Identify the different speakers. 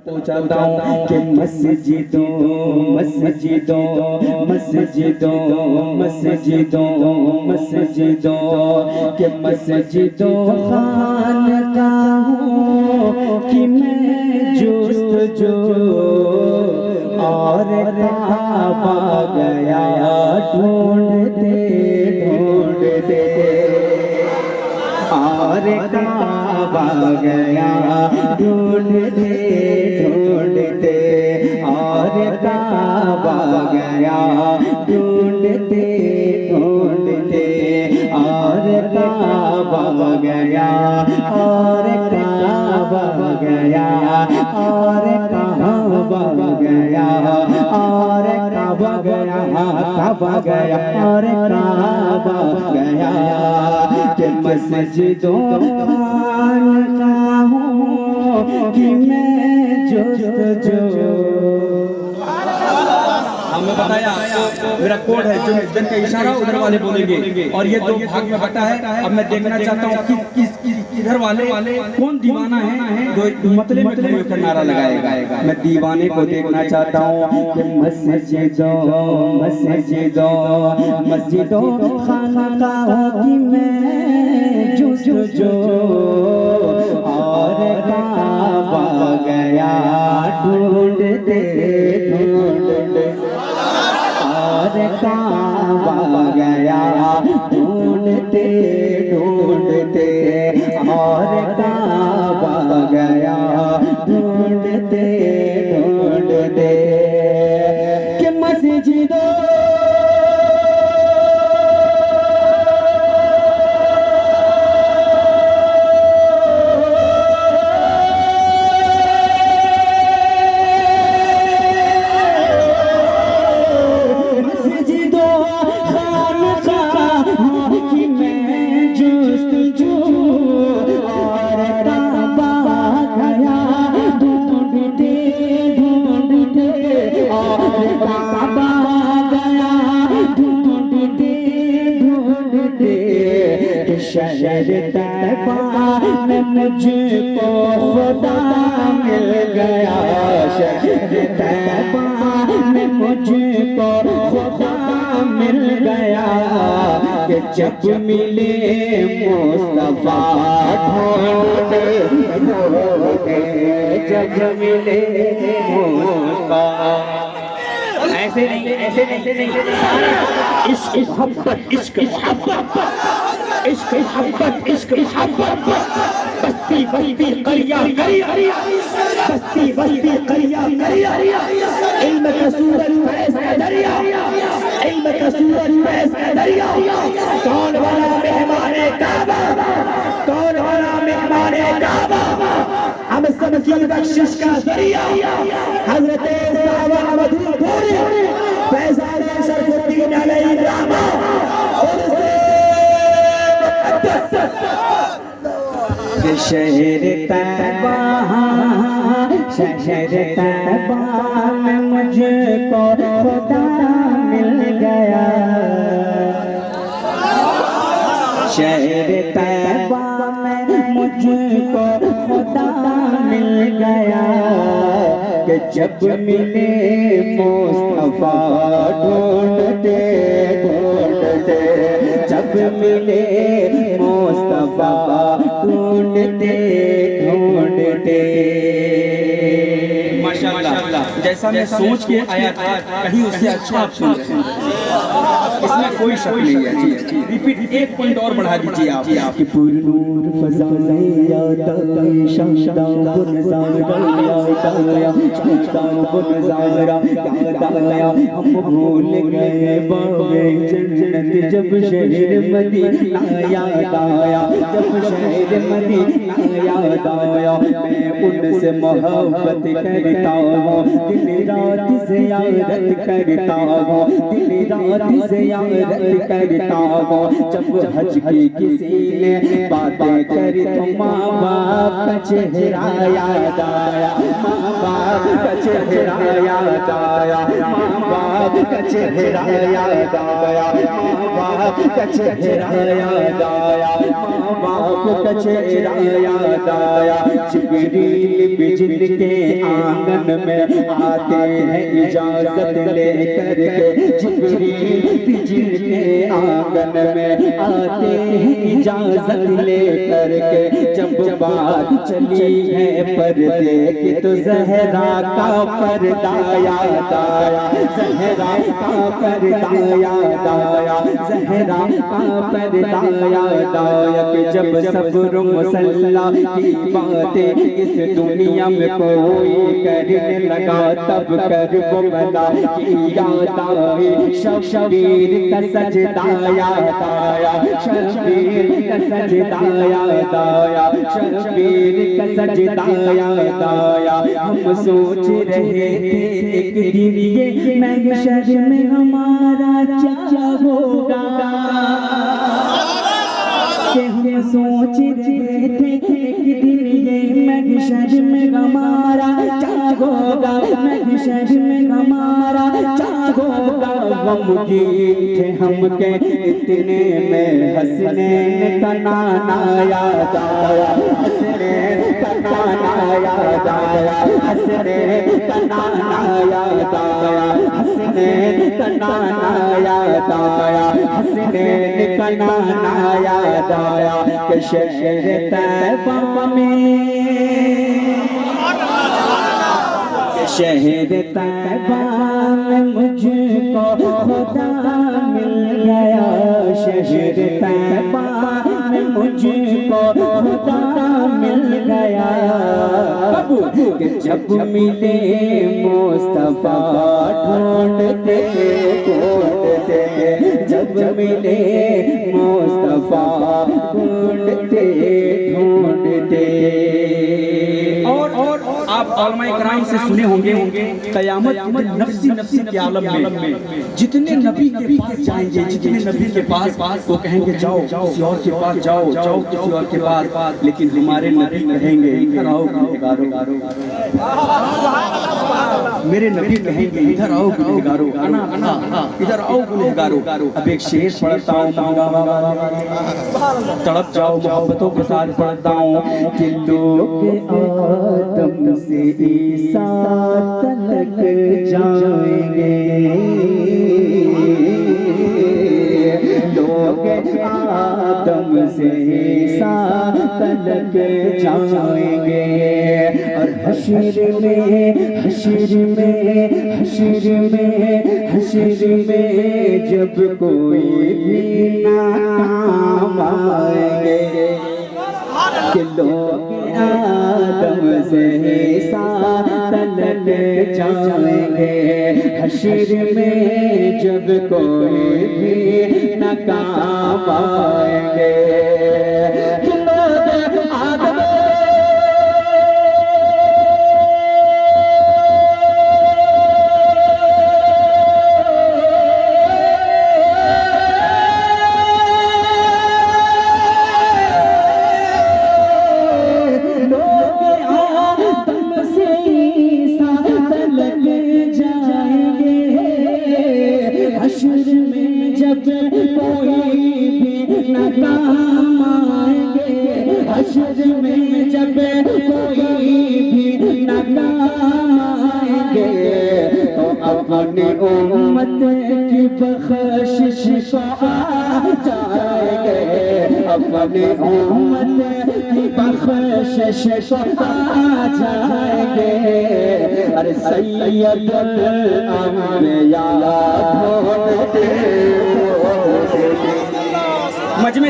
Speaker 1: पहुंचाता हूँ कि मस्जिदों मस्जिदों मस्जिदों मस्जिदों मस्जिदों के मस्जिदों खानकाहों की मैं जुस्तजू और काबा गया ढूंढते ढूंढते और काबा गया ढूंढते ढूंढते और काबा गया ढूंढते ढूंढते और काबा गया और काबा गया और काबा गया और काबा गया काबा गया और काबा गया कि मस्जिदों खानकाहों की मैं जुस्तजू।
Speaker 2: हमें बताया मेरा कोड है जो जन का इशारा उधर वाले बोलेंगे और ये दो भाग में बटा है। अब मैं देखना चाहता हूँ कि इधर वाले कौन दीवाना है जो मतले में खड़े होकर नारा लगाएगा।
Speaker 1: मैं दीवाने को देखना चाहता हूँ कि मस्जिदों मस्जिदों मस्जिदों खानकाहों की मैं जुस्तजू और काबा गया ढूंढते ढूंढते और काबा गया ढूंढते ढूंढते और काबा गया ढूंढते ढूंढते कि मस्जिदों शहर तैबा में मुझको खुदा मिल गया। शहर तैबा में मुझको खुदा मिल गया कि जब मिले मुस्तफा ढूंढते ढूंढते जब मिले मुस्तफा। ऐसे नहीं ऐसे नहीं इश्क मोहब्बत इश्क मोहब्बत इश्क मोहब्बत इश्क मोहब्बत बस्ती बस्ती करिया करिया बस्ती बस्ती करिया करिया इल्म का सूरज फैज़ का दरिया इल्म का सूरज फैज़ का दरिया। कौन वाला मेहमान काबा कौन वाला मेहमान काबा हम सब की बख्शिश का जरिया हज़रत साहब मधुपुरी फैज़ान शरफुद्दीन अलैहिर्रहमा शहर तैबा शहर तैबा में मुझको खुदा मिल गया। शहर तैबा में मुझको खुदा मिल गया कि जब मिले मुस्तफा ढूंढते ढूंढते जब मिले मुस्तफा ढूंढते ढूंढते।
Speaker 2: माशाअल्लाह जैसा मैं सोच के आया था कहीं उससे अच्छा आप सुन रहे हैं, इसमें कोई शक नहीं है। रिपीट एक पॉइंट और बढ़ा दीजिए आप
Speaker 1: कि पुरनूर फज़ाए यादा शानदार नज़ारा यादा शानदार नज़ारा यादा हम भूल गए बाबे जन्नत जब शहर मदीना याद आया जब शहर मदीना याद आया। मैं उनसे मोहब्बत करता हूँ दिन रात ज़ियारत करता हूँ दिन रात ज़ियारत करता हूँ। जब हज की किसी ने बातें करी तो माँ बाप का चेहरा याद आया माँ बाप का चेहरा याद आया माँ बाप का चेहरा याद आया माँ बाप का चेहरा याद आया माँ बाप का चेहरा याद आया। जिब्रील बिजली जिनके आंगन में आते हैं इजाजत लेकर के, जिब्रील जिनके आंगन में आते हैं इजाजत लेकर के, जब बात चली है पर्दे की तो ज़हरा का पर्दा याद आया, ज़हरा का पर्दा याद आया, ज़हरा का पर्दा याद आया कि जब सब्र मुसल्ला की बातें इस दुनिया में कोई करने लगा, तब करबला की याद आई, शबीर का सजदा याद आया, शबीर का सजदा याद आया, शबीर का सजदा याद आया। हम सोच रहे थे एक दिन ये महशर में हमारा क्या होगा, कि हम सोच रहे थे एक दिन ये महशर में हमारा क्या होगा, महशर में हमारा क्या होगा। गमगीन थे हम के इतने में हसनैन का नाना याद आया, हसनैन का नाना याद आया, हसनैन का नाना याद आया, हसनैन का नाना याद आया, हसनैन का नाना याद आया कि शहर तैबा में, शहर तैबा में मुझको खुदा मिल गया, शहर तैबा में मुझको खुदा मिल गया। कि जब मिले मुस्तफा ढूंढते ढूंढते, जब मिले मुस्तफा ढूंढते ढूंढते। और आप उलमाए किराम से सुने होंगे कयामत नफ्सी नफ्सी के आलम में जितने नबी के पास जाएंगे, जितने नबी के पास वो कहेंगे जाओ किसी और के पास, जाओ जाओ किसी और के पास, लेकिन हमारे नबी कहेंगे इधर आओ गुनहगारो, मेरे नबी कहेंगे इधर आओ गुनहगारो, इधर आओ गुनहगारो। अब एक शेर पढ़ता हूँ, तड़प जाओ मोहब्बतों के साथ पढ़ता हूँ कि लोग आदम से ईसा तक जाएंगे, लोग आदम से ईसा तक जाएंगे। और हश्र में हश्र में हश्र में हश्र में जब कोई भी ना काम आएंगे, कि लोग आदम से ईसा तक जाएंगे, हश्र में जब कोई भी न काम आएंगे। हश्र में जब कोई भी न काम आएंगे, हश्र में जब कोई भी न काम आएंगे, तो अपनी उम्मत की बख्शिश को आ जाएंगे, अपनी उम्मत की बख्शिश को आ जाएंगे। अरे सैयदुल अंबिया मजमे